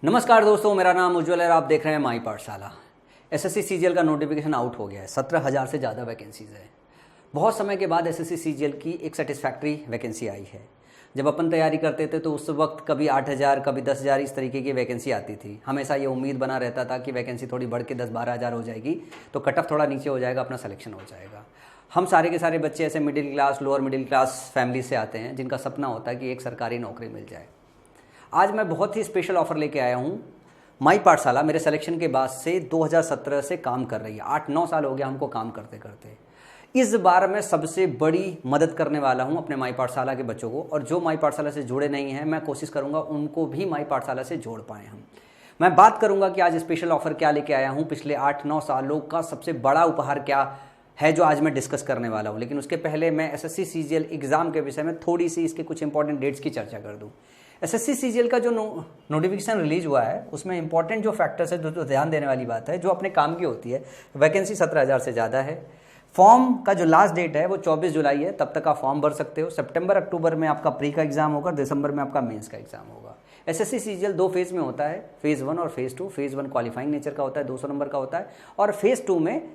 नमस्कार दोस्तों, मेरा नाम उज्ज्वल है और आप देख रहे हैं माई पाठशाला। एसएससी सीजीएल का नोटिफिकेशन आउट हो गया है। 17,000 से ज़्यादा वैकेंसीज़ है। बहुत समय के बाद एसएससी सीजीएल की एक सेटिस्फैक्ट्री वैकेंसी आई है। जब अपन तैयारी करते थे तो उस वक्त कभी 8,000 कभी 10,000 इस तरीके की वैकेंसी आती थी। हमेशा ये उम्मीद बना रहता था कि वैकेंसी थोड़ी बढ़ के 10-12 हज़ार हो जाएगी तो कट ऑफ थोड़ा नीचे हो जाएगा, अपना सिलेक्शन हो जाएगा। हम सारे के सारे बच्चे ऐसे middle class, lower middle class family से आते हैं जिनका सपना होता है कि एक सरकारी नौकरी मिल जाए। आज मैं बहुत ही स्पेशल ऑफर लेके आया हूँ। माई पाठशाला मेरे सिलेक्शन के बाद से 2017 से काम कर रही है। 8-9 साल हो गया हमको काम करते करते। इस बार मैं सबसे बड़ी मदद करने वाला हूं अपने माई पाठशाला के बच्चों को, और जो माई पाठशाला से जुड़े नहीं हैं मैं कोशिश करूंगा उनको भी माई पाठशाला से जोड़ पाएँ हम। मैं बात करूंगा कि आज स्पेशल ऑफर क्या लेके आया हूं, पिछले 8-9 सालों का सबसे बड़ा उपहार क्या है जो आज मैं डिस्कस करने वाला हूं। लेकिन उसके पहले मैं एसएससी सीजीएल एग्जाम के विषय में थोड़ी सी इसके कुछ इंपॉर्टेंट डेट्स की चर्चा कर दूं। एसएससी सीजीएल का जो नोटिफिकेशन रिलीज हुआ है उसमें इंपॉर्टेंट जो फैक्टर्स है, जो ध्यान देने वाली बात है, जो अपने काम की होती है। वैकेंसी 17,000 से ज़्यादा है। फॉर्म का जो लास्ट डेट है वो 24 जुलाई है, तब तक आप फॉर्म भर सकते हो। सितंबर अक्टूबर में आपका प्री का एग्जाम होगा, दिसंबर में आपका मेंस का एग्जाम होगा। एसएससी सीजीएल 2 फेज़ में होता है, फेज़ 1 और फेज़ 2। फेज़ 1 क्वालिफाइंग नेचर का होता है, 200 नंबर का होता है, और फेज़ 2 में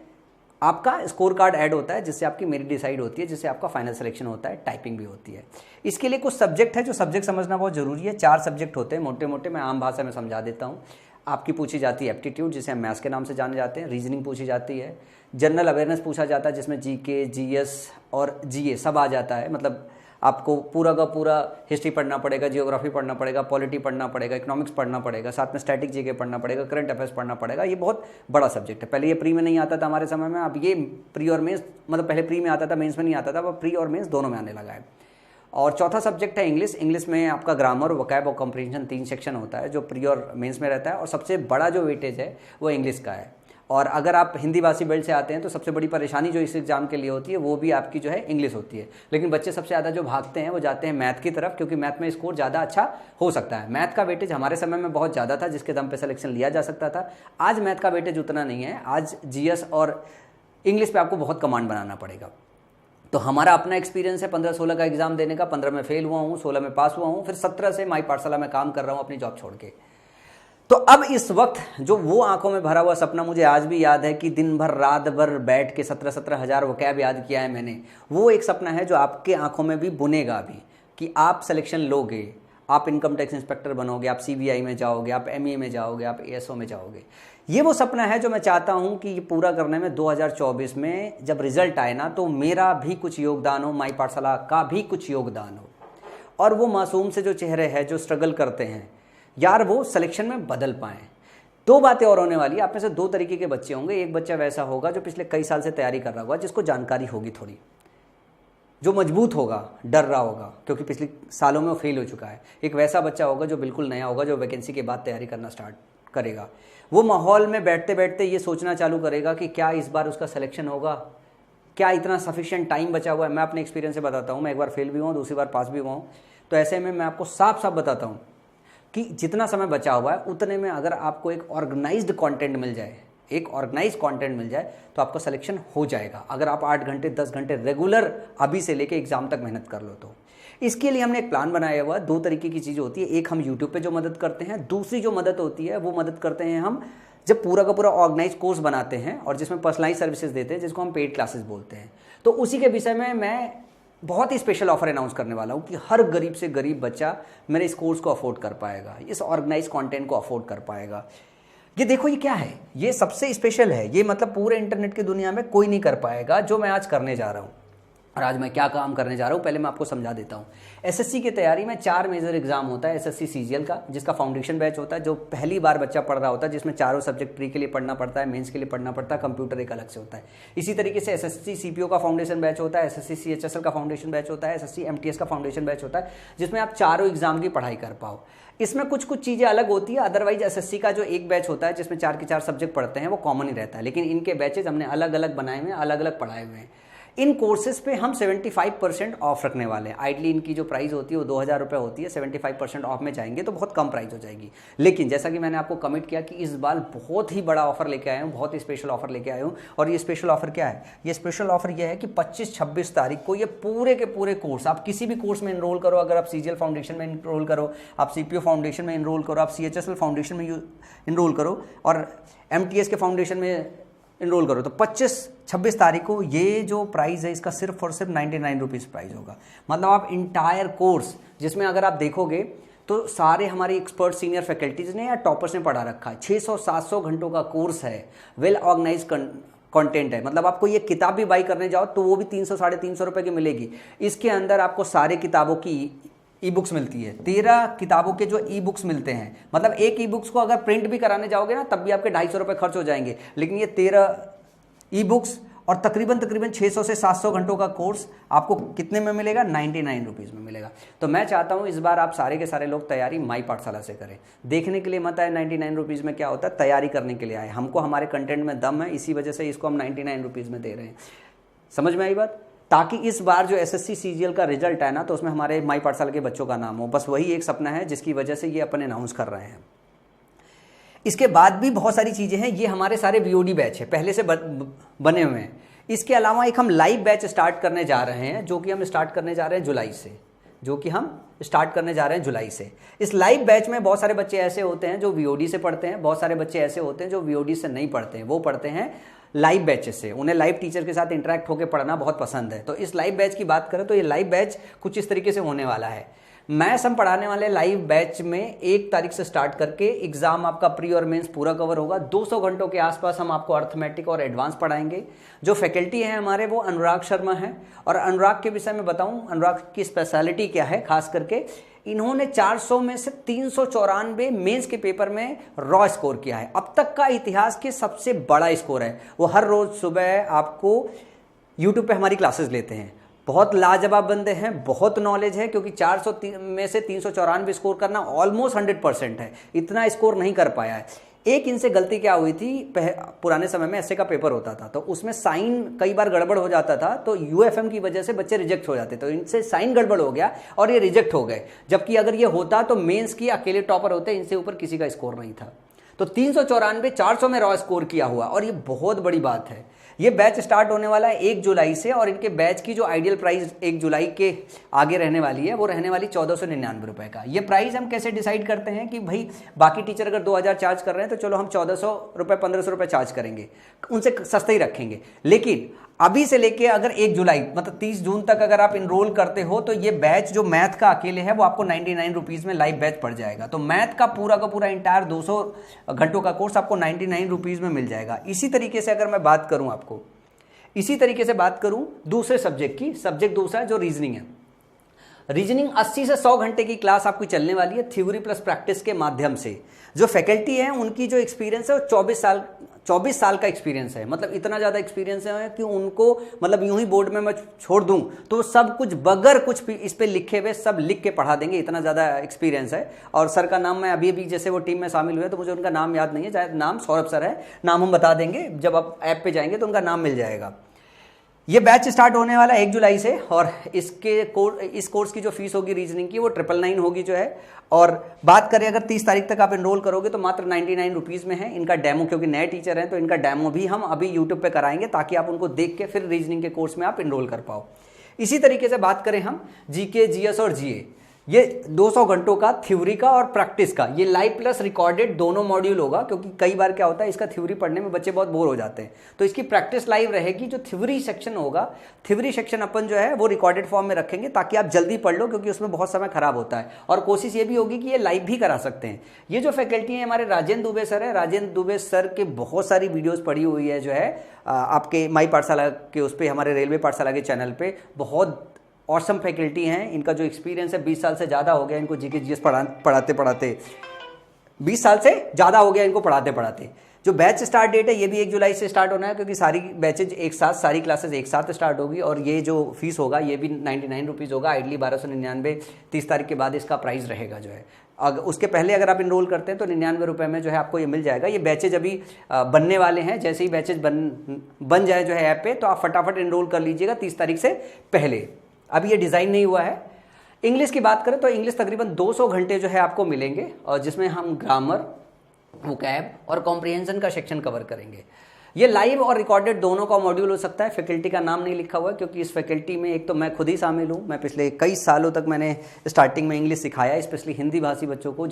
आपका स्कोर कार्ड ऐड होता है जिससे आपकी मेरिट डिसाइड होती है, जिससे आपका फाइनल सिलेक्शन होता है, टाइपिंग भी होती है। इसके लिए कुछ सब्जेक्ट है जो सब्जेक्ट समझना बहुत जरूरी है। 4 सब्जेक्ट होते हैं मोटे मोटे, मैं आम भाषा में समझा देता हूँ। आपकी पूछी जाती है एप्टीट्यूड, जिसे हम मैथ्स के नाम से जाने जाते हैं। रीजनिंग पूछी जाती है। जनरल अवेयरनेस पूछा जाता है जिसमें जीके, जीएस और जीए सब आ जाता है। मतलब आपको पूरा का पूरा हिस्ट्री पढ़ना पड़ेगा, जियोग्राफी पढ़ना पड़ेगा, पॉलिटी पढ़ना पड़ेगा, इकोनॉमिक्स पढ़ना पड़ेगा, साथ में स्टैटिक जीके पढ़ना पड़ेगा, करंट अफेयर्स पढ़ना पड़ेगा। ये बहुत बड़ा सब्जेक्ट है। पहले ये प्री में नहीं आता था हमारे समय में, अब ये प्री और मेंस, मतलब पहले प्री में आता था, मेंस में नहीं आता था, अब प्री और मेंस दोनों में आने लगा है। और चौथा सब्जेक्ट है इंग्लिश। इंग्लिश में आपका ग्रामर, वोकैब और कॉम्प्रिहेंशन 3 सेक्शन होता है जो प्री और मेंस में रहता है, और सबसे बड़ा जो वेटेज है वो इंग्लिश का है। और अगर आप हिंदी भाषी बेल्ट से आते हैं तो सबसे बड़ी परेशानी जो इस एग्जाम के लिए होती है वो भी आपकी जो है इंग्लिश होती है। लेकिन बच्चे सबसे ज़्यादा जो भागते हैं वो जाते हैं मैथ की तरफ, क्योंकि मैथ में स्कोर ज़्यादा अच्छा हो सकता है। मैथ का वेटेज हमारे समय में बहुत ज़्यादा था, जिसके दम पे सिलेक्शन लिया जा सकता था। आज मैथ का वेटेज उतना नहीं है। आज जीएस और इंग्लिश पे आपको बहुत कमांड बनाना पड़ेगा। तो हमारा अपना एक्सपीरियंस है 15-16 का एग्जाम देने का। 15 में फेल हुआ हूँ, 16 में पास हुआ हूँ, फिर 17 से माई पाठशाला में काम कर रहा हूँ अपनी जॉब छोड़ के। तो अब इस वक्त जो वो आंखों में भरा हुआ सपना मुझे आज भी याद है कि दिन भर रात भर बैठ के 17-17 हज़ार वोकैब याद किया है मैंने, वो एक सपना है जो आपके आंखों में भी बुनेगा अभी, कि आप सिलेक्शन लोगे, आप इनकम टैक्स इंस्पेक्टर बनोगे, आप सीबीआई में जाओगे, आप एमईए में जाओगे, आप एएसओ में जाओगे। ये वो सपना है जो मैं चाहता हूं कि ये पूरा करने में 2024 में जब रिजल्ट आए ना तो मेरा भी कुछ योगदान हो, माई पाठशाला का भी कुछ योगदान हो, और वो मासूम से जो चेहरे हैं जो स्ट्रगल करते हैं यार, वो सिलेक्शन में बदल पाएं। 2 बातें और होने वाली है। आप में से 2 तरीके के बच्चे होंगे। एक बच्चा वैसा होगा जो पिछले कई साल से तैयारी कर रहा होगा, जिसको जानकारी होगी थोड़ी, जो मजबूत होगा, डर रहा होगा क्योंकि पिछले सालों में वो फेल हो चुका है। एक वैसा बच्चा होगा जो बिल्कुल नया होगा, जो वैकेंसी के बाद तैयारी करना स्टार्ट करेगा। वो माहौल में बैठते बैठते ये सोचना चालू करेगा कि क्या इस बार उसका सिलेक्शन होगा, क्या इतना सफिशिएंट टाइम बचा हुआ है। मैं अपने एक्सपीरियंस से बताता हूँ, मैं एक बार फेल भी हुआ हूँ, दूसरी बार पास भी हुआ हूँ। तो ऐसे में मैं आपको साफ साफ बताता हूँ कि जितना समय बचा हुआ है उतने में अगर आपको एक ऑर्गेनाइज्ड कंटेंट मिल जाए, एक ऑर्गेनाइज्ड कंटेंट मिल जाए तो आपका सिलेक्शन हो जाएगा। अगर आप 8 घंटे 10 घंटे रेगुलर अभी से लेके एग्जाम तक मेहनत कर लो तो। इसके लिए हमने एक प्लान बनाया हुआ है। 2 तरीके की चीज़ होती है। एक हम यूट्यूब पे जो मदद करते हैं, दूसरी जो मदद होती है वो मदद करते हैं हम जब पूरा का पूरा ऑर्गेनाइज कोर्स बनाते हैं और जिसमें पर्सनलाइज सर्विसेज देते हैं, जिसको हम पेड क्लासेस बोलते हैं। तो उसी के विषय में मैं बहुत ही स्पेशल ऑफर अनाउंस करने वाला हूँ कि हर गरीब से गरीब बच्चा मेरे इस कोर्स को अफोर्ड कर पाएगा, इस ऑर्गेनाइज कंटेंट को अफोर्ड कर पाएगा। ये देखो, ये क्या है, ये सबसे स्पेशल है। ये मतलब पूरे इंटरनेट की दुनिया में कोई नहीं कर पाएगा जो मैं आज करने जा रहा हूँ। और आज मैं क्या काम करने जा रहा हूँ पहले मैं आपको समझा देता हूँ। एसएससी की तैयारी में 4 मेजर एग्जाम होता है एसएससी सीजीएल का, जिसका फाउंडेशन बैच होता है, जो पहली बार बच्चा पढ़ रहा होता है, जिसमें चारों सब्जेक्ट प्री के लिए पढ़ना पड़ता है, मेंस के लिए पढ़ना पड़ता है, कंप्यूटर एक अलग से होता है। इसी तरीके से एसएससी सीपीओ का फाउंडेशन बैच होता है, एसएससी सीएचएसएल का फाउंडेशन बैच होता है, एसएससी एमटीएस का फाउंडेशन बैच होता है, जिसमें आप चारों एग्जाम की पढ़ाई कर पाओ। इसमें कुछ कुछ चीज़ें अलग होती है। अदरवाइज एसएससी का जो एक बैच होता है जिसमें 4 के 4 सब्जेक्ट पढ़ते हैं वो कॉमन ही रहता है, लेकिन इनके बैचेज हमने अलग अलग बनाए हुए हैं, अलग अलग पढ़ाए हुए हैं। इन कोर्सेज पे हम 75% ऑफ रखने वाले हैं। आइडली इनकी जो प्राइस होती है वो 2000 रुपये होती है, 75% ऑफ में जाएंगे तो बहुत कम प्राइस हो जाएगी। लेकिन जैसा कि मैंने आपको कमिट किया कि इस बार बहुत ही बड़ा ऑफर लेके आया हूँ, बहुत ही स्पेशल ऑफर लेके आया हूँ। और ये स्पेशल ऑफर क्या है? ये स्पेशल ऑफर ये है कि 25-26 तारीख को ये पूरे के पूरे कोर्स, आप किसी भी कोर्स में इनरोल करो, अगर आप सीजीएल फाउंडेशन में इनरोल करो, आप सीपीओ फाउंडेशन में इनरोल करो, आप सीएचएसएल फाउंडेशन में इनरोल करो और एमटीएस के फाउंडेशन में इनरोल करो, तो 25-26 तारीख को ये जो प्राइस है इसका सिर्फ और सिर्फ 99 रुपीज़ प्राइस होगा। मतलब आप इंटायर कोर्स, जिसमें अगर आप देखोगे तो सारे हमारे एक्सपर्ट सीनियर फैकल्टीज ने या टॉपर्स ने पढ़ा रखा है। 600-700 घंटों का कोर्स है, वेल ऑर्गेनाइज कंटेंट है। मतलब आपको ये किताब भी बाई करने जाओ तो वो भी 300-350 रुपये की मिलेगी। इसके अंदर आपको सारे किताबों की ई बुक्स मिलती है, 13 किताबों के जो ई बुक्स मिलते हैं। मतलब एक ई बुक्स को अगर प्रिंट भी कराने जाओगे ना तब भी आपके 250 रुपये खर्च हो जाएंगे। लेकिन ये 13 ई बुक्स और तकरीबन 600 से 700 घंटों का कोर्स आपको कितने में मिलेगा? 99 रुपीज़ में मिलेगा। तो मैं चाहता हूँ इस बार आप सारे के सारे लोग तैयारी माई पाठशाला से करें। देखने के लिए मत आए 99 रुपीज़ में क्या होता है, तैयारी करने के लिए आए। हमको हमारे कंटेंट में दम है, इसी वजह से इसको हम 99 रुपीज़ में दे रहे हैं। समझ में आई बात? ताकि इस बार जो एसएससी सीजीएल का रिजल्ट है ना, तो उसमें हमारे माई पाठशाला के बच्चों का नाम हो। बस वही एक सपना है जिसकी वजह से ये अपन अनाउंस कर रहे हैं। इसके बाद भी बहुत सारी चीज़ें हैं। ये हमारे सारे वीओडी बैच है, पहले से बने हुए हैं। इसके अलावा एक हम लाइव बैच स्टार्ट करने जा रहे हैं, जो कि हम स्टार्ट करने जा रहे हैं जुलाई से। इस लाइव बैच में बहुत सारे बच्चे ऐसे होते हैं जो वीओडी से पढ़ते हैं, बहुत सारे बच्चे ऐसे होते हैं जो वीओडी से नहीं पढ़ते हैं, वो पढ़ते हैं लाइव बैचेस से। उन्हें लाइव टीचर के साथ इंटरेक्ट होकर पढ़ना बहुत पसंद है। तो इस लाइव बैच की बात करें तो ये लाइव बैच कुछ इस तरीके से होने वाला है। मैथ्स हम पढ़ाने वाले लाइव बैच में 1 तारीख से स्टार्ट करके एग्जाम आपका प्री और मेंस पूरा कवर होगा। 200 घंटों के आसपास हम आपको अर्थमेटिक और एडवांस पढ़ाएंगे। जो फैकल्टी है हमारे वो अनुराग शर्मा है। और अनुराग के विषय में बताऊं, अनुराग की स्पेशलिटी क्या है, खास करके इन्होंने 400 में से 394 मेंस के पेपर में रॉ स्कोर किया है। अब तक का इतिहास के सबसे बड़ा स्कोर है। वो हर रोज सुबह आपको यूट्यूब पे हमारी क्लासेस लेते हैं। बहुत लाजवाब बंदे हैं, बहुत नॉलेज है, क्योंकि 400 में से 394 स्कोर करना ऑलमोस्ट 100% है। इतना स्कोर नहीं कर पाया है। एक इनसे गलती क्या हुई थी, पुराने समय में एसए का पेपर होता था तो उसमें साइन कई बार गड़बड़ हो जाता था, तो यूएफएम की वजह से बच्चे रिजेक्ट हो जाते। तो इनसे साइन गड़बड़ हो गया और ये रिजेक्ट हो गए। जबकि अगर ये होता तो मेंस की अकेले टॉपर होते, इनसे ऊपर किसी का स्कोर नहीं था। तो 394 400 में रॉ स्कोर किया हुआ, और ये बहुत बड़ी बात है। ये बैच स्टार्ट होने वाला है 1 जुलाई से, और इनके बैच की जो आइडियल प्राइस 1 जुलाई के आगे रहने वाली है वो रहने वाली 1499 रुपये का। ये प्राइस हम कैसे डिसाइड करते हैं कि भाई बाकी टीचर अगर 2000 चार्ज कर रहे हैं तो चलो हम 1400 रुपये 1500 रुपये चार्ज करेंगे, उनसे सस्ते ही रखेंगे। लेकिन अभी से लेके अगर 1 जुलाई मतलब 30 जून तक अगर आप इनरोल करते हो तो ये बैच जो मैथ का अकेले है वो आपको 99 रुपीज़ में लाइव बैच पड़ जाएगा। तो मैथ का पूरा इंटायर 200 घंटों का कोर्स आपको 99 रुपीज़ में मिल जाएगा। इसी तरीके से अगर मैं बात करूं आपको, इसी तरीके से बात करूं दूसरे सब्जेक्ट की, सब्जेक्ट दूसरा जो रीजनिंग है। रीजनिंग 80 से 100 घंटे की क्लास आपकी चलने वाली है थ्योरी प्लस प्रैक्टिस के माध्यम से। जो फैकल्टी है उनकी जो एक्सपीरियंस है वो 24 साल का एक्सपीरियंस है। मतलब इतना ज़्यादा एक्सपीरियंस है कि उनको मतलब यूं ही बोर्ड में मैं छोड़ दूं तो सब कुछ बगैर कुछ इस पे लिखे हुए सब लिख के पढ़ा देंगे, इतना ज़्यादा एक्सपीरियंस है। और सर का नाम मैं अभी जैसे वो टीम में शामिल हुए तो मुझे उनका नाम याद नहीं है, शायद नाम सौरभ सर है, नाम हम बता देंगे जब आप ऐप पे जाएंगे तो उनका नाम मिल जाएगा। ये बैच स्टार्ट होने वाला है 1 जुलाई से, और इस कोर्स की जो फीस होगी रीजनिंग की वो 999 होगी जो है। और बात करें अगर 30 तारीख तक आप एनरोल करोगे तो मात्र 99 रुपीज़ में है। इनका डेमो, क्योंकि नए टीचर हैं तो इनका डेमो भी हम अभी यूट्यूब पे कराएंगे ताकि आप उनको देख के फिर रीजनिंग के कोर्स में आप एनरोल कर पाओ। इसी तरीके से बात करें हम जीके, जीएस और जीए, ये 200 घंटों का थ्योरी का और प्रैक्टिस का, ये लाइव प्लस रिकॉर्डेड दोनों मॉड्यूल होगा। क्योंकि कई बार क्या होता है इसका थ्योरी पढ़ने में बच्चे बहुत बोर हो जाते हैं, तो इसकी प्रैक्टिस लाइव रहेगी। जो थ्योरी सेक्शन होगा, थ्योरी सेक्शन अपन जो है वो रिकॉर्डेड फॉर्म में रखेंगे ताकि आप जल्दी पढ़ लो, क्योंकि उसमें बहुत समय खराब होता है। और कोशिश ये भी होगी कि ये लाइव भी करा सकते हैं। ये जो फैकल्टी है हमारे राजेंद्र दुबे सर है, राजेंद्र दुबे सर के बहुत सारी वीडियोज़ पड़ी हुई है जो है आपके माई पाठशाला के उस पर, हमारे रेलवे पाठशाला के चैनल पर। बहुत ऑसम फैकल्टी हैं, इनका जो एक्सपीरियंस है 20 साल से ज़्यादा हो गया इनको जीके जीएस पढ़ाते 20 साल से ज़्यादा हो गया इनको पढ़ाते। जो बैच स्टार्ट डेट है ये भी 1 जुलाई से स्टार्ट होना है, क्योंकि सारी बैचेज एक साथ, सारी क्लासेज एक साथ स्टार्ट होगी। और ये जो फीस होगा ये भी 99 रुपीज़ होगा। आइडली 1299, 30 तारीख के बाद इसका प्राइस रहेगा जो है। उसके पहले अगर आप इनरोल करते हैं तो 99 रुपये में जो है आपको ये मिल जाएगा। ये बैचेज अभी बनने वाले हैं, जैसे ही बैचेज बन जाए जो है ऐप पे, तो आप फटाफट इनरोल कर लीजिएगा 30 तारीख से पहले। अभी ये डिज़ाइन नहीं हुआ है। इंग्लिश की बात करें तो इंग्लिश तकरीबन 200 घंटे जो है आपको मिलेंगे, और जिसमें हम ग्रामर, वोकैब और कॉम्प्रिहेंशन का सेक्शन कवर करेंगे। ये लाइव और रिकॉर्डेड दोनों का मॉड्यूल हो सकता है। फैकल्टी का नाम नहीं लिखा हुआ है क्योंकि इस फैकल्टी में एक तो मैं खुद ही शामिल हूँ। मैं पिछले कई सालों तक मैंने स्टार्टिंग में इंग्लिश सिखाया, स्पेशली हिंदी भाषी बच्चों को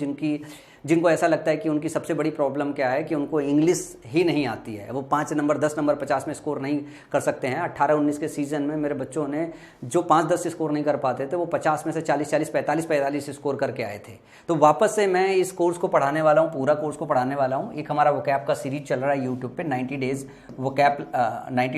जिनको ऐसा लगता है कि उनकी सबसे बड़ी प्रॉब्लम क्या है कि उनको इंग्लिश ही नहीं आती है। वो 5 नंबर 10 नंबर 50 में स्कोर नहीं कर सकते हैं। 18-19 के सीजन में मेरे बच्चों ने जो 5-10 स्कोर नहीं कर पाते थे, वो 50 में से 40-40 45-45 स्कोर करके आए थे। तो वापस से मैं इस कोर्स को पढ़ाने वाला हूँ, पूरा कोर्स को पढ़ाने वाला हूँ। एक हमारा वोकैब का सीरीज चल रहा है यूट्यूब पे, 90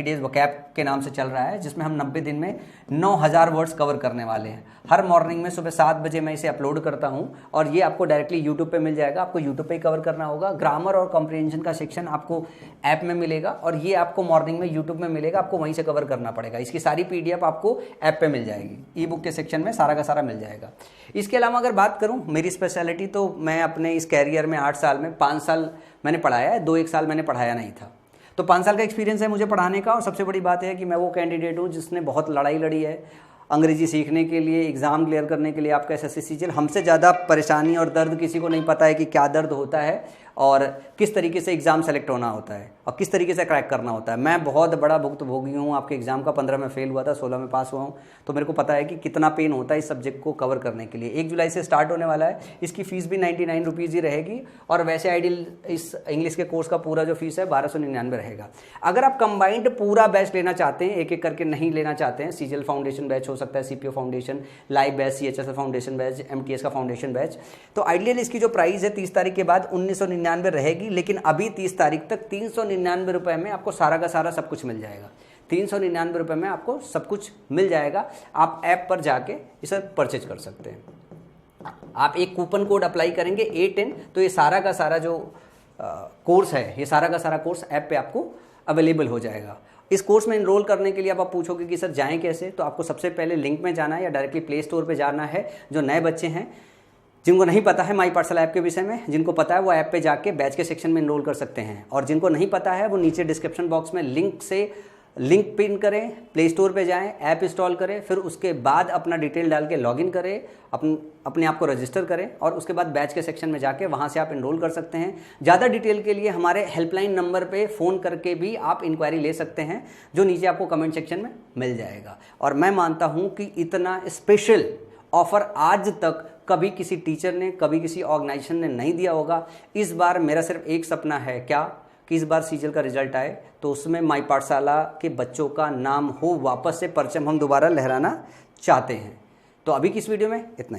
डेज वोकैब के नाम से चल रहा है, जिसमें हम 90 दिन में 9000 वर्ड्स कवर करने वाले हैं। हर मॉर्निंग में सुबह 7 बजे मैं इसे अपलोड करता हूं, और ये आपको डायरेक्टली यूट्यूब पे मिल जाएगा। आपको यूट्यूब पे ही कवर करना होगा। ग्रामर और कॉम्प्रिहेंशन का सेक्शन आपको ऐप में मिलेगा, और ये आपको मॉर्निंग में यूट्यूब में मिलेगा। आपको वहीं से कवर करना पड़ेगा। इसकी सारी PDF आपको ऐप पे मिल जाएगी। ई बुक के सेक्शन में सारा का सारा मिल जाएगा। इसके अलावा अगर बात करूँ मेरी स्पेशलिटी, तो मैं अपने इस कैरियर में 8 साल में 5 साल मैंने पढ़ाया है, 2-1 साल मैंने पढ़ाया नहीं था। तो 5 साल का एक्सपीरियंस है मुझे पढ़ाने का। और सबसे बड़ी बात है कि मैं वो कैंडिडेट हूँ जिसने बहुत लड़ाई लड़ी है अंग्रेजी सीखने के लिए, एग्ज़ाम क्लियर करने के लिए। आपका SSC CGL, हमसे ज़्यादा परेशानी और दर्द किसी को नहीं पता है कि क्या दर्द होता है और किस तरीके से एग्ज़ाम सेलेक्ट होना होता है और किस तरीके से क्रैक करना होता है। मैं बहुत बड़ा भुक्तभोगी हूँ आपके एग्ज़ाम का। 15 में फेल हुआ था, 16 में पास हुआ हूँ, तो मेरे को पता है कि कितना पेन होता है इस सब्जेक्ट को कवर करने के लिए। 1 जुलाई से स्टार्ट होने वाला है। इसकी फ़ीस भी 99 रुपीज़ ही रहेगी, और वैसे आइडियल इस इंग्लिश के कोर्स का पूरा जो फीस है 1299 रहेगा। अगर आप कंबाइंड पूरा बैच लेना चाहते हैं, एक एक करके नहीं लेना चाहते हैं, CGL फाउंडेशन बैच हो सकता है, CPO foundation, live batch, CHSL foundation batch, MTS का फाउंडेशन बैच, तो आइडियल इसकी जो प्राइस है 30 तारीख के बाद 1999 रहेगी। लेकिन अभी 30 तारीख तक 399 रुपये में आपको सारा का सारा सब कुछ मिल जाएगा। 399 रुपये में आपको सब कुछ मिल जाएगा। आप ऐप पर जाके इसे परचेज कर सकते हैं। आप एक कूपन कोड अप्लाई करेंगे A10, तो ये सारा का सारा जो कोर्स है, ये सारा का सारा कोर्स ऐप पे आपको अवेलेबल हो जाएगा। इस कोर्स में इनरोल करने के लिए आप पूछोगे कि सर जाएं कैसे, तो आपको सबसे पहले लिंक में जाना है या डायरेक्टली प्ले स्टोर पे जाना है। जो नए बच्चे हैं, जिनको नहीं पता है माई पाठशाला ऐप के विषय में, जिनको पता है वो ऐप पे जाके बैच के सेक्शन में इनरोल कर सकते हैं, और जिनको नहीं पता है वो नीचे डिस्क्रिप्शन बॉक्स में लिंक पिन करें, प्ले स्टोर पे जाएं, ऐप इंस्टॉल करें, फिर उसके बाद अपना डिटेल डाल के लॉगिन करें, अपने आप को रजिस्टर करें, और उसके बाद बैच के सेक्शन में जाके वहां से आप इनरोल कर सकते हैं। ज़्यादा डिटेल के लिए हमारे हेल्पलाइन नंबर पे फ़ोन करके भी आप इंक्वायरी ले सकते हैं, जो नीचे आपको कमेंट सेक्शन में मिल जाएगा। और मैं मानता हूँ कि इतना स्पेशल ऑफर आज तक कभी किसी टीचर ने, कभी किसी ऑर्गेनाइजेशन ने नहीं दिया होगा। इस बार मेरा सिर्फ एक सपना है, क्या कि इस बार CGL का रिजल्ट आए तो उसमें माई पाठशाला के बच्चों का नाम हो, वापस से परचम हम दोबारा लहराना चाहते हैं। तो अभी की इस वीडियो में इतना ही।